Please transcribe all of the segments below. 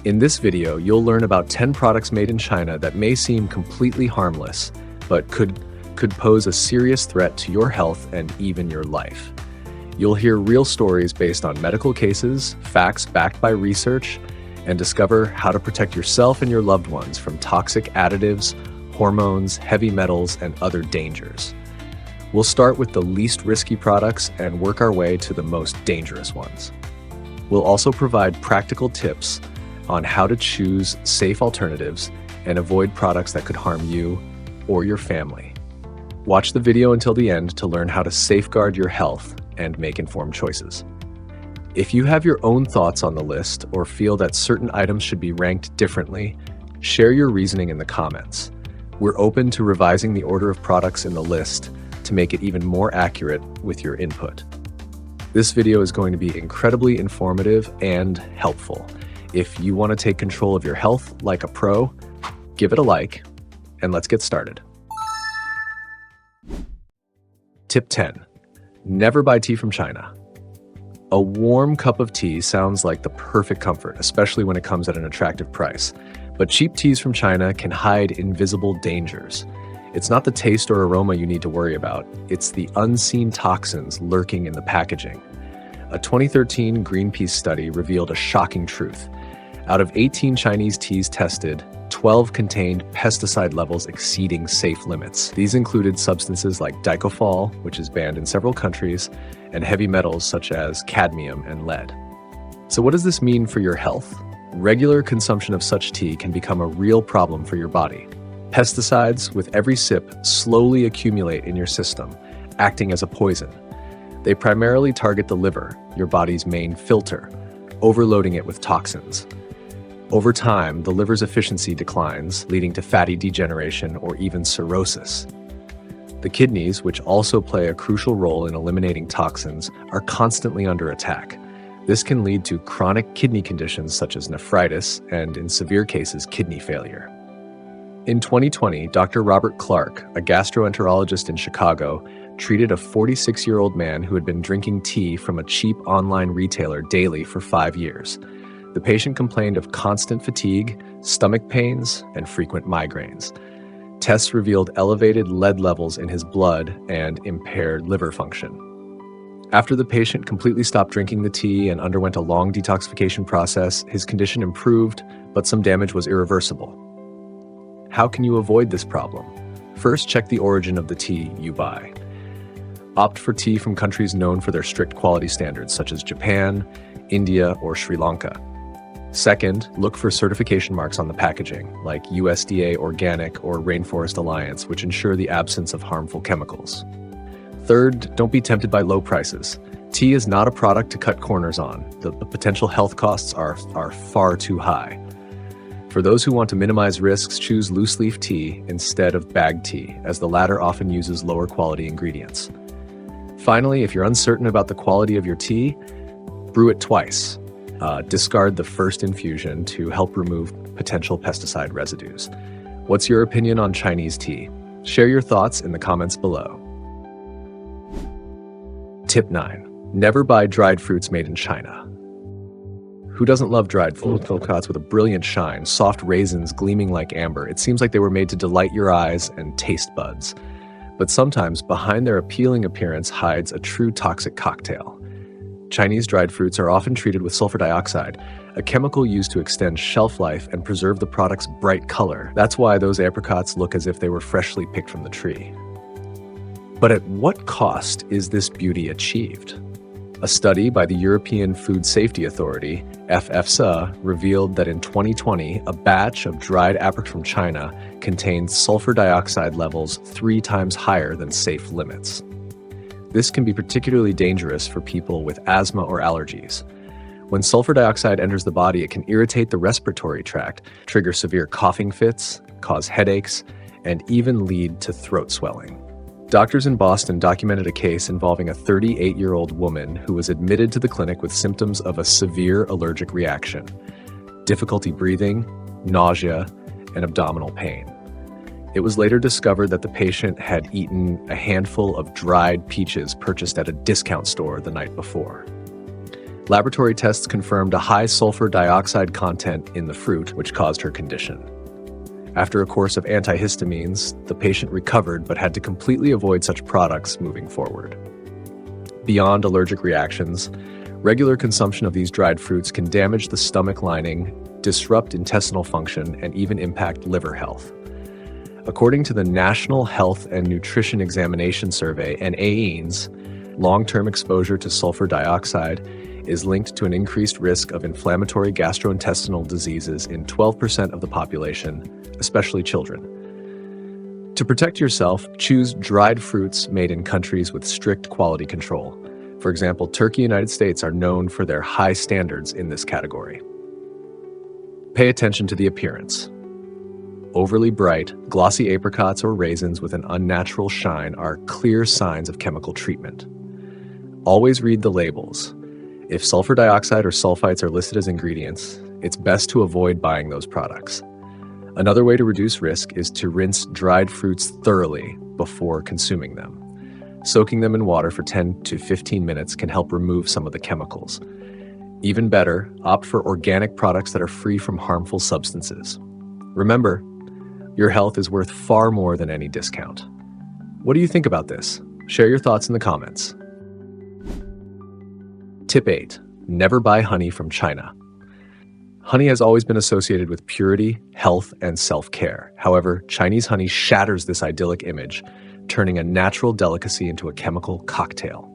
In this video, you'll learn about 10 products made in China that may seem completely harmless, but could pose a serious threat to your health and even your life. You'll hear real stories based on medical cases, facts backed by research, and discover how to protect yourself and your loved ones from toxic additives, hormones, heavy metals, and other dangers. We'll start with the least risky products and work our way to the most dangerous ones. We'll also provide practical tips on how to choose safe alternatives and avoid products that could harm you or your family. Watch the video until the end to learn how to safeguard your health and make informed choices. If you have your own thoughts on the list or feel that certain items should be ranked differently, share your reasoning in the comments. We're open to revising the order of products in the list to make it even more accurate with your input. This video is going to be incredibly informative and helpful. If you want to take control of your health like a pro, give it a like, and let's get started. Tip 10. Never buy tea from China. A warm cup of tea sounds like the perfect comfort, especially when it comes at an attractive price. But cheap teas from China can hide invisible dangers. It's not the taste or aroma you need to worry about, it's the unseen toxins lurking in the packaging. A 2013 Greenpeace study revealed a shocking truth. Out of 18 Chinese teas tested, 12 contained pesticide levels exceeding safe limits. These included substances like dicofol, which is banned in several countries, and heavy metals such as cadmium and lead. So what does this mean for your health? Regular consumption of such tea can become a real problem for your body. Pesticides, with every sip, slowly accumulate in your system, acting as a poison. They primarily target the liver, your body's main filter, overloading it with toxins. Over time, the liver's efficiency declines, leading to fatty degeneration or even cirrhosis. The kidneys, which also play a crucial role in eliminating toxins, are constantly under attack. This can lead to chronic kidney conditions such as nephritis and, in severe cases, kidney failure. In 2020, Dr. Robert Clark, a gastroenterologist in Chicago, treated a 46-year-old man who had been drinking tea from a cheap online retailer daily for 5 years. The patient complained of constant fatigue, stomach pains, and frequent migraines. Tests revealed elevated lead levels in his blood and impaired liver function. After the patient completely stopped drinking the tea and underwent a long detoxification process, his condition improved, but some damage was irreversible. How can you avoid this problem? First, check the origin of the tea you buy. Opt for tea from countries known for their strict quality standards, such as Japan, India, or Sri Lanka. Second, look for certification marks on the packaging, like USDA Organic or Rainforest Alliance, which ensure the absence of harmful chemicals. Third, don't be tempted by low prices. Tea is not a product to cut corners on. The potential health costs are far too high. For those who want to minimize risks, choose loose leaf tea instead of bagged tea, as the latter often uses lower quality ingredients. Finally, if you're uncertain about the quality of your tea, brew it twice. Discard the first infusion to help remove potential pesticide residues. What's your opinion on Chinese tea? Share your thoughts in the comments below. Tip 9. Never buy dried fruits made in China. Who doesn't love dried apricots with a brilliant shine, soft raisins gleaming like amber? It seems like they were made to delight your eyes and taste buds. But sometimes, behind their appealing appearance hides a true toxic cocktail. Chinese dried fruits are often treated with sulfur dioxide, a chemical used to extend shelf life and preserve the product's bright color. That's why those apricots look as if they were freshly picked from the tree. But at what cost is this beauty achieved? A study by the European Food Safety Authority, EFSA, revealed that in 2020, a batch of dried apricots from China contained sulfur dioxide levels 3 times higher than safe limits. This can be particularly dangerous for people with asthma or allergies. When sulfur dioxide enters the body, it can irritate the respiratory tract, trigger severe coughing fits, cause headaches, and even lead to throat swelling. Doctors in Boston documented a case involving a 38-year-old woman who was admitted to the clinic with symptoms of a severe allergic reaction, difficulty breathing, nausea, and abdominal pain. It was later discovered that the patient had eaten a handful of dried peaches purchased at a discount store the night before. Laboratory tests confirmed a high sulfur dioxide content in the fruit, which caused her condition. After a course of antihistamines, the patient recovered but had to completely avoid such products moving forward. Beyond allergic reactions, regular consumption of these dried fruits can damage the stomach lining, disrupt intestinal function, and even impact liver health. According to the National Health and Nutrition Examination Survey, NAENS, long-term exposure to sulfur dioxide is linked to an increased risk of inflammatory gastrointestinal diseases in 12% of the population, especially children. To protect yourself, choose dried fruits made in countries with strict quality control. For example, Turkey and the United States are known for their high standards in this category. Pay attention to the appearance. Overly bright, glossy apricots or raisins with an unnatural shine are clear signs of chemical treatment. Always read the labels. If sulfur dioxide or sulfites are listed as ingredients, it's best to avoid buying those products. Another way to reduce risk is to rinse dried fruits thoroughly before consuming them. Soaking them in water for 10 to 15 minutes can help remove some of the chemicals. Even better, opt for organic products that are free from harmful substances. Remember, your health is worth far more than any discount. What do you think about this? Share your thoughts in the comments. Tip 8. Never buy honey from China. Honey has always been associated with purity, health, and self-care. However, Chinese honey shatters this idyllic image, turning a natural delicacy into a chemical cocktail.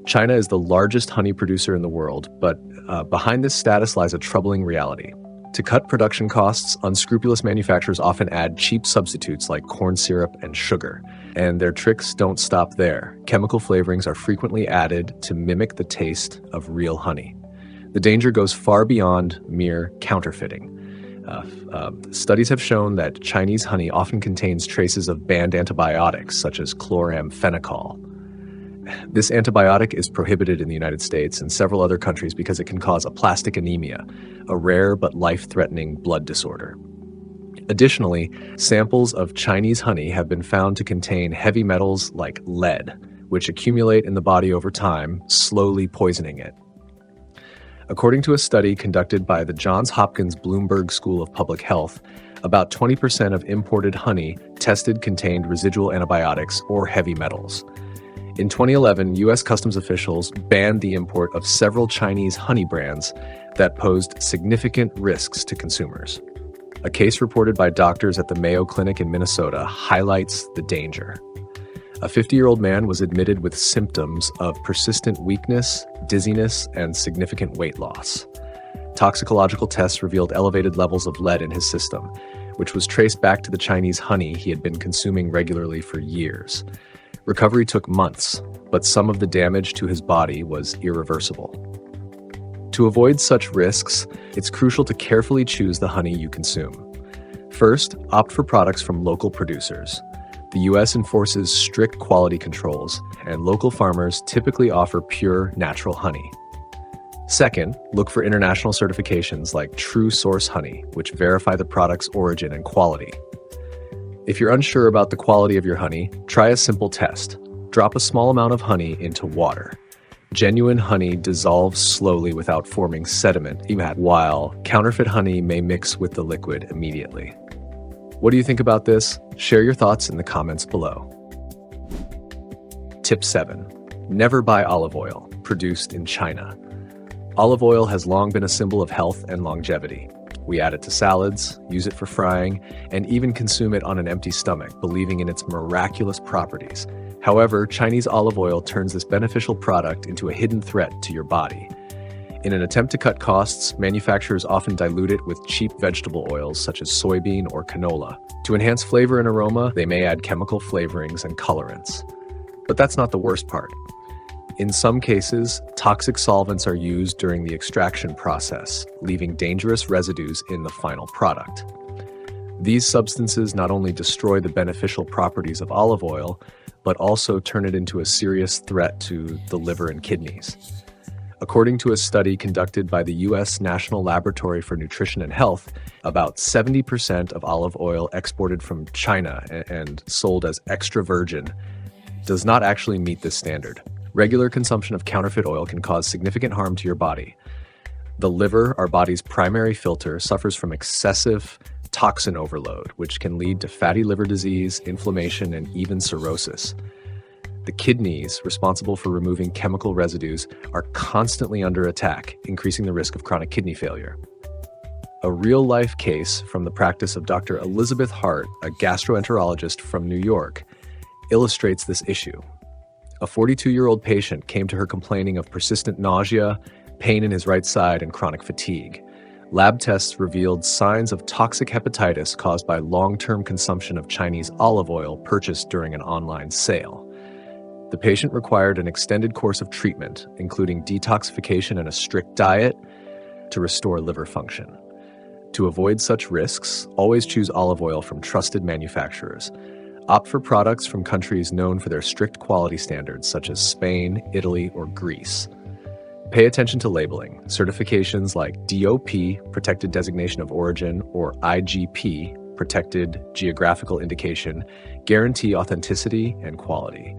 China is the largest honey producer in the world, but behind this status lies a troubling reality. To cut production costs, unscrupulous manufacturers often add cheap substitutes like corn syrup and sugar. And their tricks don't stop there. Chemical flavorings are frequently added to mimic the taste of real honey. The danger goes far beyond mere counterfeiting. Studies have shown that Chinese honey often contains traces of banned antibiotics, such as chloramphenicol. This antibiotic is prohibited in the United States and several other countries because it can cause aplastic anemia, a rare but life-threatening blood disorder. Additionally, samples of Chinese honey have been found to contain heavy metals like lead, which accumulate in the body over time, slowly poisoning it. According to a study conducted by the Johns Hopkins Bloomberg School of Public Health, about 20% of imported honey tested contained residual antibiotics or heavy metals. In 2011, U.S. customs officials banned the import of several Chinese honey brands that posed significant risks to consumers. A case reported by doctors at the Mayo Clinic in Minnesota highlights the danger. A 50-year-old man was admitted with symptoms of persistent weakness, dizziness, and significant weight loss. Toxicological tests revealed elevated levels of lead in his system, which was traced back to the Chinese honey he had been consuming regularly for years. Recovery took months, but some of the damage to his body was irreversible. To avoid such risks, it's crucial to carefully choose the honey you consume. First, opt for products from local producers. The U.S. enforces strict quality controls, and local farmers typically offer pure, natural honey. Second, look for international certifications like True Source Honey, which verify the product's origin and quality. If you're unsure about the quality of your honey, try a simple test. Drop a small amount of honey into water. Genuine honey dissolves slowly without forming sediment, while counterfeit honey may mix with the liquid immediately. What do you think about this? Share your thoughts in the comments below. Tip 7. Never buy olive oil produced in China. Olive oil has long been a symbol of health and longevity. We add it to salads, use it for frying, and even consume it on an empty stomach, believing in its miraculous properties. However, Chinese olive oil turns this beneficial product into a hidden threat to your body. In an attempt to cut costs, manufacturers often dilute it with cheap vegetable oils such as soybean or canola. To enhance flavor and aroma, they may add chemical flavorings and colorants. But that's not the worst part. In some cases, toxic solvents are used during the extraction process, leaving dangerous residues in the final product. These substances not only destroy the beneficial properties of olive oil, but also turn it into a serious threat to the liver and kidneys. According to a study conducted by the U.S. National Laboratory for Nutrition and Health, about 70% of olive oil exported from China and sold as extra virgin does not actually meet this standard. Regular consumption of counterfeit oil can cause significant harm to your body. The liver, our body's primary filter, suffers from excessive toxin overload, which can lead to fatty liver disease, inflammation, and even cirrhosis. The kidneys, responsible for removing chemical residues, are constantly under attack, increasing the risk of chronic kidney failure. A real-life case from the practice of Dr. Elizabeth Hart, a gastroenterologist from New York, illustrates this issue. A 42-year-old patient came to her complaining of persistent nausea, pain in his right side, and chronic fatigue. Lab tests revealed signs of toxic hepatitis caused by long-term consumption of Chinese olive oil purchased during an online sale. The patient required an extended course of treatment, including detoxification and a strict diet, to restore liver function. To avoid such risks, always choose olive oil from trusted manufacturers. Opt for products from countries known for their strict quality standards, such as Spain, Italy, or Greece. Pay attention to labeling. Certifications like DOP, Protected Designation of Origin, or IGP, Protected Geographical Indication, guarantee authenticity and quality.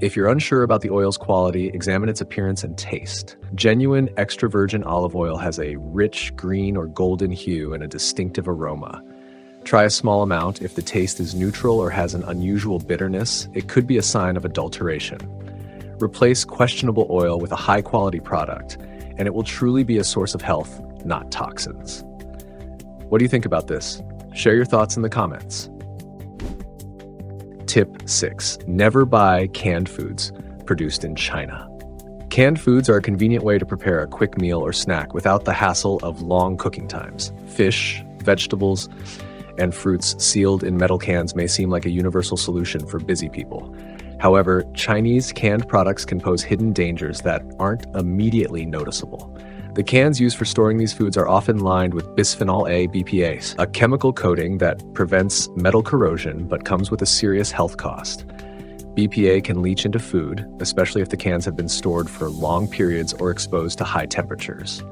If you're unsure about the oil's quality, examine its appearance and taste. Genuine extra virgin olive oil has a rich green or golden hue and a distinctive aroma. Try a small amount. If the taste is neutral or has an unusual bitterness, it could be a sign of adulteration. Replace questionable oil with a high-quality product, and it will truly be a source of health, not toxins. What do you think about this? Share your thoughts in the comments. Tip 6. Never buy canned foods produced in China. Canned foods are a convenient way to prepare a quick meal or snack without the hassle of long cooking times. Fish, vegetables, and fruits sealed in metal cans may seem like a universal solution for busy people. However, Chinese canned products can pose hidden dangers that aren't immediately noticeable. The cans used for storing these foods are often lined with bisphenol A BPA, a chemical coating that prevents metal corrosion but comes with a serious health cost. BPA can leach into food, especially if the cans have been stored for long periods or exposed to high temperatures.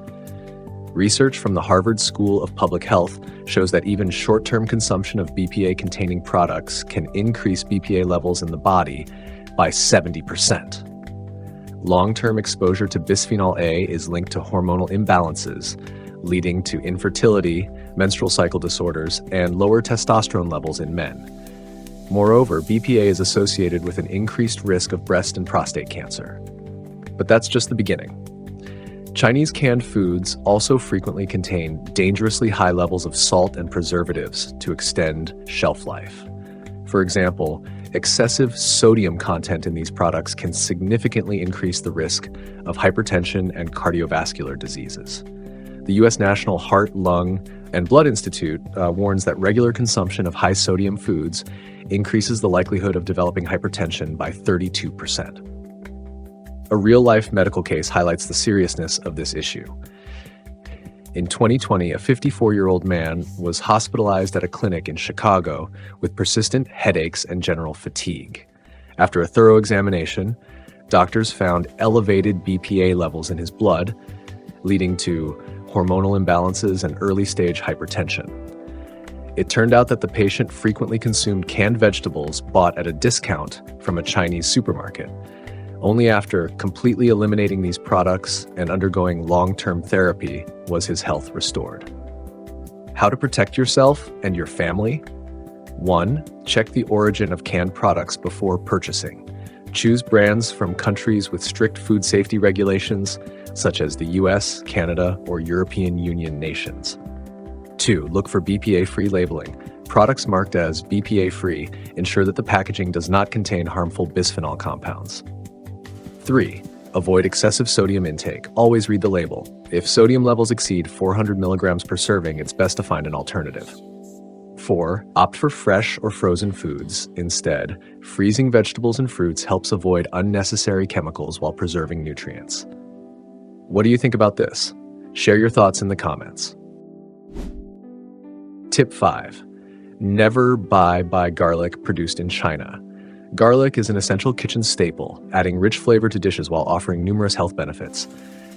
Research from the Harvard School of Public Health shows that even short-term consumption of BPA-containing products can increase BPA levels in the body by 70%. Long-term exposure to bisphenol A is linked to hormonal imbalances, leading to infertility, menstrual cycle disorders, and lower testosterone levels in men. Moreover, BPA is associated with an increased risk of breast and prostate cancer. But that's just the beginning. Chinese canned foods also frequently contain dangerously high levels of salt and preservatives to extend shelf life. For example, excessive sodium content in these products can significantly increase the risk of hypertension and cardiovascular diseases. The U.S. National Heart, Lung, and Blood Institute warns that regular consumption of high-sodium foods increases the likelihood of developing hypertension by 32%. A real-life medical case highlights the seriousness of this issue. In 2020, a 54-year-old man was hospitalized at a clinic in Chicago with persistent headaches and general fatigue. After a thorough examination, doctors found elevated BPA levels in his blood, leading to hormonal imbalances and early-stage hypertension. It turned out that the patient frequently consumed canned vegetables bought at a discount from a Chinese supermarket. Only after completely eliminating these products and undergoing long-term therapy was his health restored. How to protect yourself and your family? 1. Check the origin of canned products before purchasing. Choose brands from countries with strict food safety regulations, such as the US, Canada, or European Union nations. 2. Look for BPA-free labeling. Products marked as BPA-free ensure that the packaging does not contain harmful bisphenol compounds. 3. Avoid excessive sodium intake. Always read the label. If sodium levels exceed 400 milligrams per serving, it's best to find an alternative. 4. Opt for fresh or frozen foods. Instead, freezing vegetables and fruits helps avoid unnecessary chemicals while preserving nutrients. What do you think about this? Share your thoughts in the comments. Tip 5. Never buy garlic produced in China. Garlic is an essential kitchen staple, adding rich flavor to dishes while offering numerous health benefits.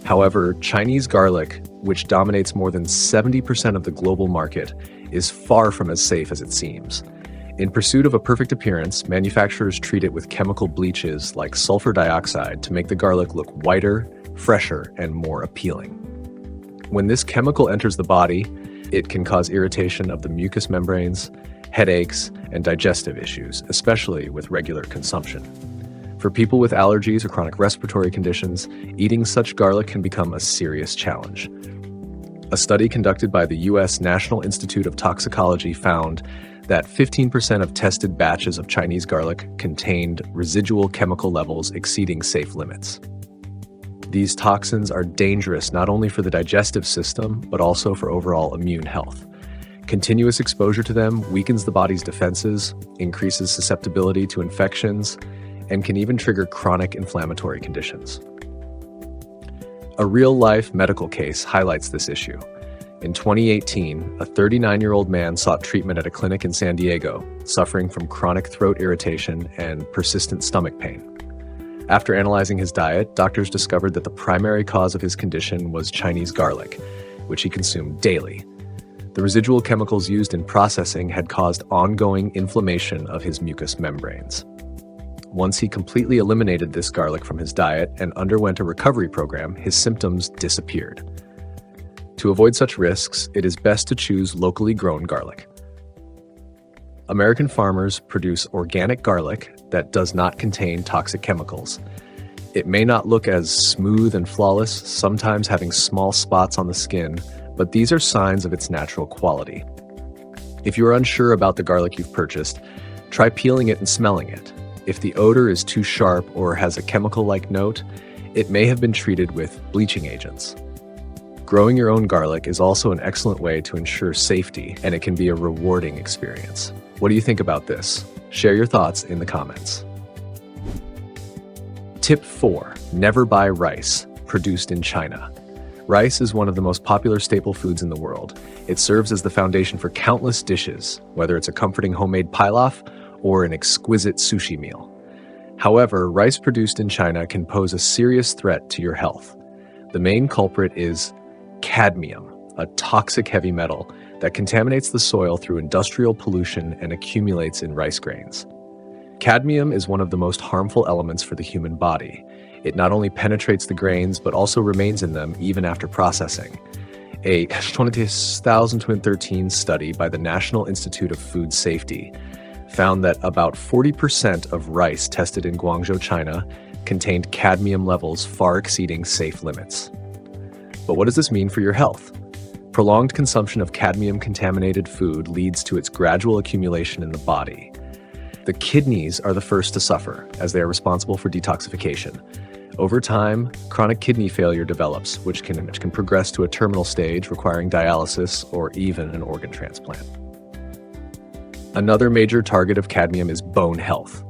However, Chinese garlic, which dominates more than 70% of the global market, is far from as safe as it seems. In pursuit of a perfect appearance, manufacturers treat it with chemical bleaches like sulfur dioxide to make the garlic look whiter, fresher, and more appealing. When this chemical enters the body, it can cause irritation of the mucous membranes, headaches, and digestive issues, especially with regular consumption. For people with allergies or chronic respiratory conditions, eating such garlic can become a serious challenge. A study conducted by the U.S. National Institute of Toxicology found that 15% of tested batches of Chinese garlic contained residual chemical levels exceeding safe limits. These toxins are dangerous not only for the digestive system, but also for overall immune health. Continuous exposure to them weakens the body's defenses, increases susceptibility to infections, and can even trigger chronic inflammatory conditions. A real-life medical case highlights this issue. In 2018, a 39-year-old man sought treatment at a clinic in San Diego, suffering from chronic throat irritation and persistent stomach pain. After analyzing his diet, doctors discovered that the primary cause of his condition was Chinese garlic, which he consumed daily. The residual chemicals used in processing had caused ongoing inflammation of his mucous membranes. Once he completely eliminated this garlic from his diet and underwent a recovery program, his symptoms disappeared. To avoid such risks, it is best to choose locally grown garlic. American farmers produce organic garlic that does not contain toxic chemicals. It may not look as smooth and flawless, sometimes having small spots on the skin, but these are signs of its natural quality. If you are unsure about the garlic you've purchased, try peeling it and smelling it. If the odor is too sharp or has a chemical-like note, it may have been treated with bleaching agents. Growing your own garlic is also an excellent way to ensure safety, and it can be a rewarding experience. What do you think about this? Share your thoughts in the comments. Tip 4. Never buy rice produced in China. Rice is one of the most popular staple foods in the world. It serves as the foundation for countless dishes, whether it's a comforting homemade pilaf or an exquisite sushi meal. However, rice produced in China can pose a serious threat to your health. The main culprit is cadmium, a toxic heavy metal that contaminates the soil through industrial pollution and accumulates in rice grains. Cadmium is one of the most harmful elements for the human body. It not only penetrates the grains, but also remains in them even after processing. A 2013 study by the National Institute of Food Safety found that about 40% of rice tested in Guangzhou, China, contained cadmium levels far exceeding safe limits. But what does this mean for your health? Prolonged consumption of cadmium-contaminated food leads to its gradual accumulation in the body. The kidneys are the first to suffer, as they are responsible for detoxification. Over time, chronic kidney failure develops, which can progress to a terminal stage requiring dialysis or even an organ transplant. Another major target of cadmium is bone health.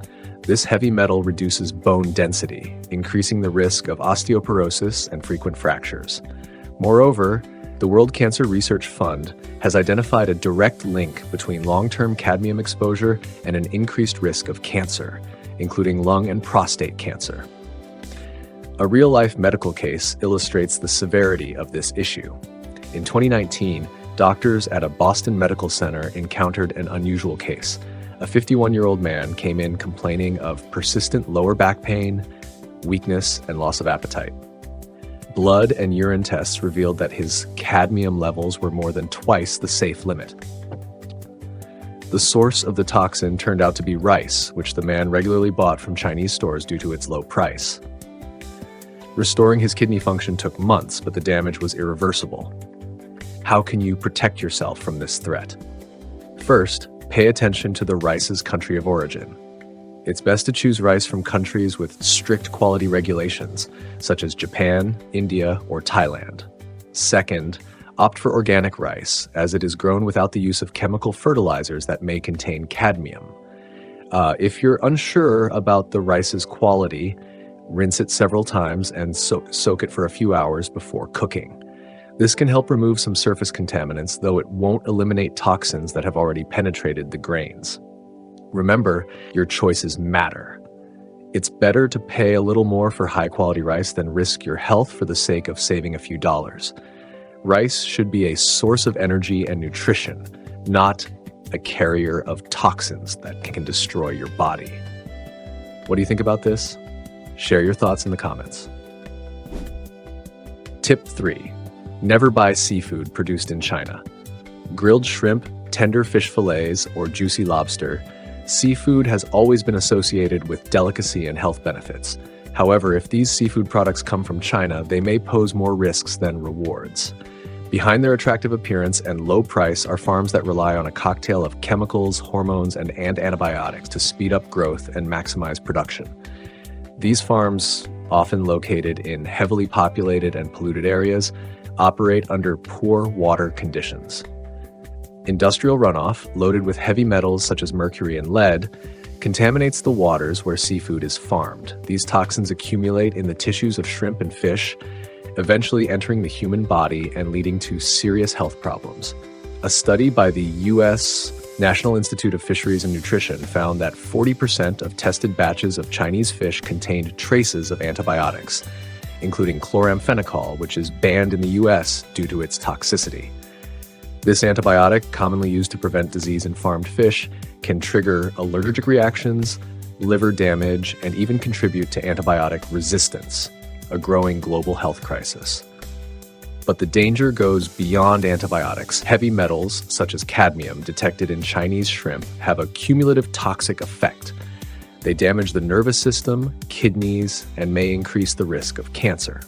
This heavy metal reduces bone density, increasing the risk of osteoporosis and frequent fractures. Moreover, the World Cancer Research Fund has identified a direct link between long-term cadmium exposure and an increased risk of cancer, including lung and prostate cancer. A real-life medical case illustrates the severity of this issue. In 2019, doctors at a Boston medical center encountered an unusual case. A 51-year-old man came in complaining of persistent lower back pain, weakness, and loss of appetite. Blood and urine tests revealed that his cadmium levels were more than twice the safe limit. The source of the toxin turned out to be rice, which the man regularly bought from Chinese stores due to its low price. Restoring his kidney function took months, but the damage was irreversible. How can you protect yourself from this threat? First, pay attention to the rice's country of origin. It's best to choose rice from countries with strict quality regulations, such as Japan, India, or Thailand. Second, opt for organic rice, as it is grown without the use of chemical fertilizers that may contain cadmium. If you're unsure about the rice's quality, rinse it several times and soak it for a few hours before cooking. This can help remove some surface contaminants, though it won't eliminate toxins that have already penetrated the grains. Remember, your choices matter. It's better to pay a little more for high-quality rice than risk your health for the sake of saving a few dollars. Rice should be a source of energy and nutrition, not a carrier of toxins that can destroy your body. What do you think about this? Share your thoughts in the comments. Tip 3. Never buy seafood produced in China. Grilled shrimp, tender fish fillets, or juicy lobster, seafood has always been associated with delicacy and health benefits. However, if these seafood products come from China, they may pose more risks than rewards. Behind their attractive appearance and low price are farms that rely on a cocktail of chemicals, hormones, and antibiotics to speed up growth and maximize production. These farms, often located in heavily populated and polluted areas, operate under poor water conditions. Industrial runoff, loaded with heavy metals such as mercury and lead, contaminates the waters where seafood is farmed. These toxins accumulate in the tissues of shrimp and fish, eventually entering the human body and leading to serious health problems. A study by the U.S. National Institute of Fisheries and Nutrition found that 40% of tested batches of Chinese fish contained traces of antibiotics, including chloramphenicol, which is banned in the U.S. due to its toxicity. This antibiotic, commonly used to prevent disease in farmed fish, can trigger allergic reactions, liver damage, and even contribute to antibiotic resistance, a growing global health crisis. But the danger goes beyond antibiotics. Heavy metals, such as cadmium, detected in Chinese shrimp, have a cumulative toxic effect. They damage the nervous system, kidneys, and may increase the risk of cancer.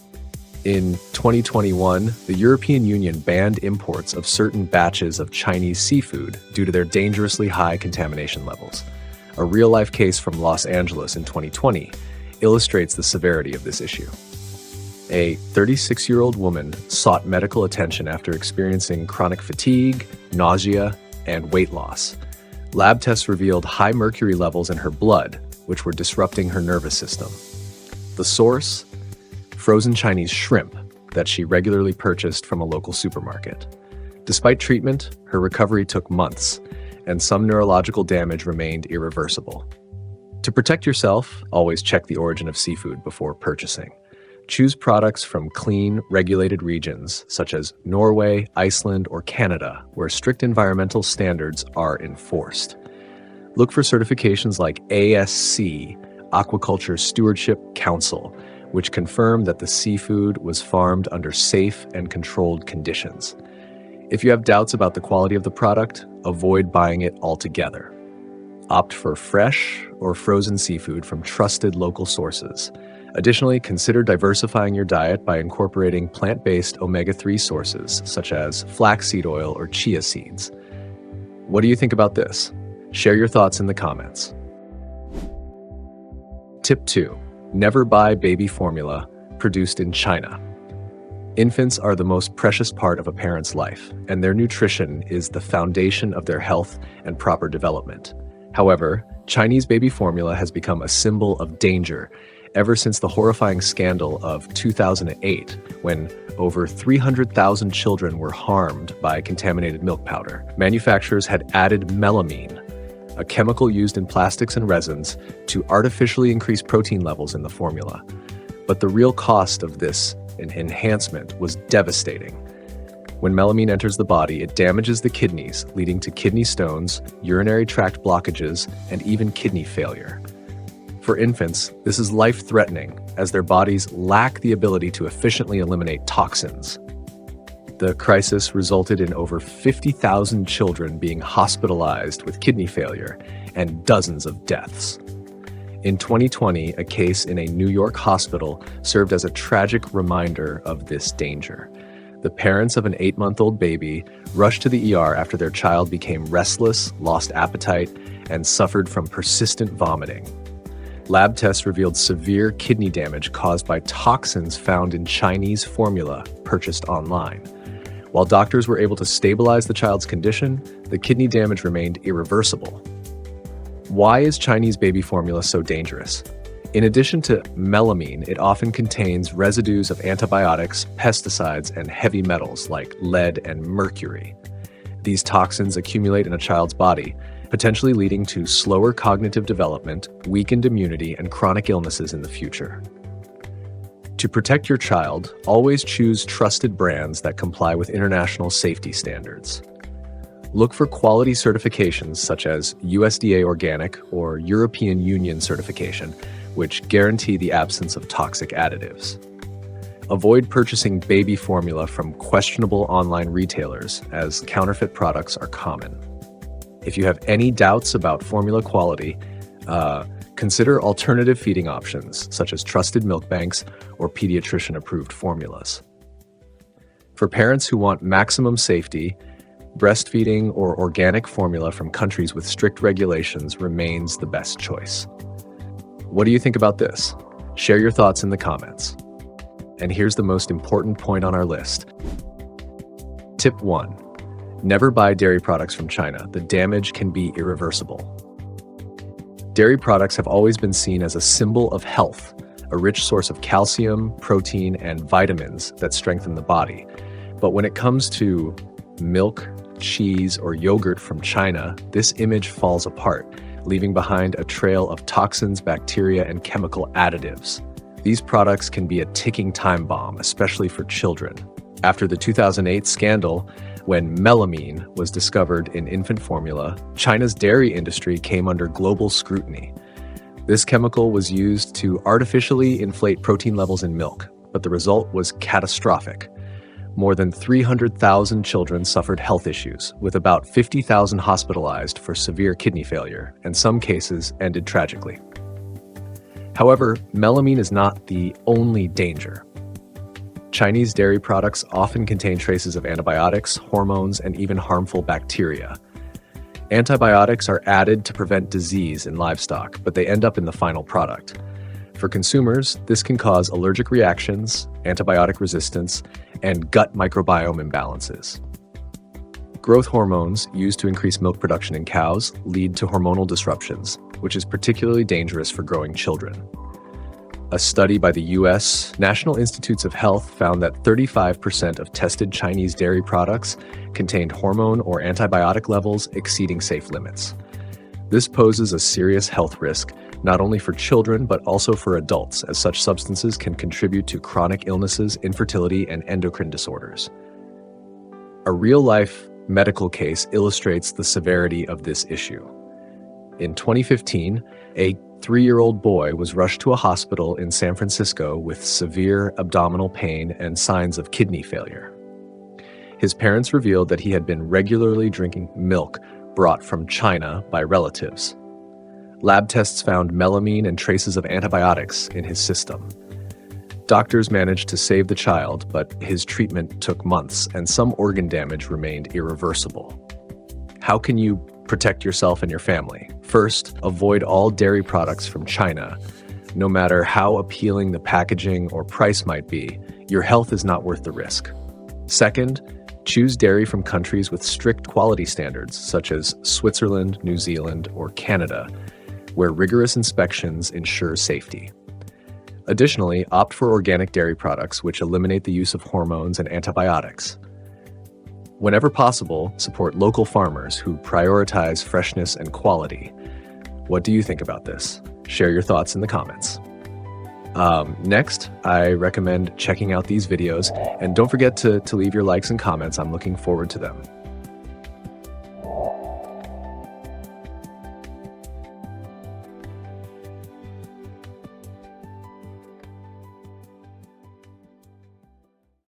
In 2021, the European Union banned imports of certain batches of Chinese seafood due to their dangerously high contamination levels. A real-life case from Los Angeles in 2020 illustrates the severity of this issue. A 36-year-old woman sought medical attention after experiencing chronic fatigue, nausea, and weight loss. Lab tests revealed high mercury levels in her blood, which were disrupting her nervous system. The source? Frozen Chinese shrimp that she regularly purchased from a local supermarket. Despite treatment, her recovery took months, and some neurological damage remained irreversible. To protect yourself, always check the origin of seafood before purchasing. Choose products from clean, regulated regions, such as Norway, Iceland, or Canada, where strict environmental standards are enforced. Look for certifications like ASC, Aquaculture Stewardship Council, which confirm that the seafood was farmed under safe and controlled conditions. If you have doubts about the quality of the product, avoid buying it altogether. Opt for fresh or frozen seafood from trusted local sources. Additionally, consider diversifying your diet by incorporating plant-based omega-3 sources, such as flaxseed oil or chia seeds. What do you think about this? Share your thoughts in the comments. Tip 2. Never buy baby formula produced in China. Infants are the most precious part of a parent's life, and their nutrition is the foundation of their health and proper development. However, Chinese baby formula has become a symbol of danger ever since the horrifying scandal of 2008, when over 300,000 children were harmed by contaminated milk powder. Manufacturers had added melamine, a chemical used in plastics and resins, to artificially increase protein levels in the formula. But the real cost of this enhancement was devastating. When melamine enters the body, it damages the kidneys, leading to kidney stones, urinary tract blockages, and even kidney failure. For infants, this is life-threatening, as their bodies lack the ability to efficiently eliminate toxins. The crisis resulted in over 50,000 children being hospitalized with kidney failure and dozens of deaths. In 2020, a case in a New York hospital served as a tragic reminder of this danger. The parents of an 8-month-old baby rushed to the ER after their child became restless, lost appetite, and suffered from persistent vomiting. Lab tests revealed severe kidney damage caused by toxins found in Chinese formula purchased online. While doctors were able to stabilize the child's condition, the kidney damage remained irreversible. Why is Chinese baby formula so dangerous? In addition to melamine, it often contains residues of antibiotics, pesticides, and heavy metals like lead and mercury. These toxins accumulate in a child's body, potentially leading to slower cognitive development, weakened immunity, and chronic illnesses in the future. To protect your child, always choose trusted brands that comply with international safety standards. Look for quality certifications such as USDA Organic or European Union certification, which guarantee the absence of toxic additives. Avoid purchasing baby formula from questionable online retailers, as counterfeit products are common. If you have any doubts about formula quality, consider alternative feeding options such as trusted milk banks or pediatrician-approved formulas. For parents who want maximum safety, breastfeeding or organic formula from countries with strict regulations remains the best choice. What do you think about this? Share your thoughts in the comments. And here's the most important point on our list. Tip 1. Never buy dairy products from China. The damage can be irreversible. Dairy products have always been seen as a symbol of health, a rich source of calcium, protein, and vitamins that strengthen the body. But when it comes to milk, cheese, or yogurt from China, this image falls apart, leaving behind a trail of toxins, bacteria, and chemical additives. These products can be a ticking time bomb, especially for children. After the 2008 scandal, when melamine was discovered in infant formula, China's dairy industry came under global scrutiny. This chemical was used to artificially inflate protein levels in milk, but the result was catastrophic. More than 300,000 children suffered health issues, with about 50,000 hospitalized for severe kidney failure, and some cases ended tragically. However, melamine is not the only danger. Chinese dairy products often contain traces of antibiotics, hormones, and even harmful bacteria. Antibiotics are added to prevent disease in livestock, but they end up in the final product. For consumers, this can cause allergic reactions, antibiotic resistance, and gut microbiome imbalances. Growth hormones used to increase milk production in cows lead to hormonal disruptions, which is particularly dangerous for growing children. A study by the U.S. National Institutes of Health found that 35% of tested Chinese dairy products contained hormone or antibiotic levels exceeding safe limits. This poses a serious health risk, not only for children but also for adults, as such substances can contribute to chronic illnesses, infertility, and endocrine disorders. A real-life medical case illustrates the severity of this issue. In 2015, a 3-year-old boy was rushed to a hospital in San Francisco with severe abdominal pain and signs of kidney failure. His parents revealed that he had been regularly drinking milk brought from China by relatives. Lab tests found melamine and traces of antibiotics in his system. Doctors managed to save the child, but his treatment took months, and some organ damage remained irreversible. How can you protect yourself and your family? First, avoid all dairy products from China. No matter how appealing the packaging or price might be, your health is not worth the risk. Second, choose dairy from countries with strict quality standards, such as Switzerland, New Zealand, or Canada, where rigorous inspections ensure safety. Additionally, opt for organic dairy products, which eliminate the use of hormones and antibiotics. Whenever possible, support local farmers who prioritize freshness and quality. What do you think about this? Share your thoughts in the comments. Next, I recommend checking out these videos, and don't forget to leave your likes and comments. I'm looking forward to them.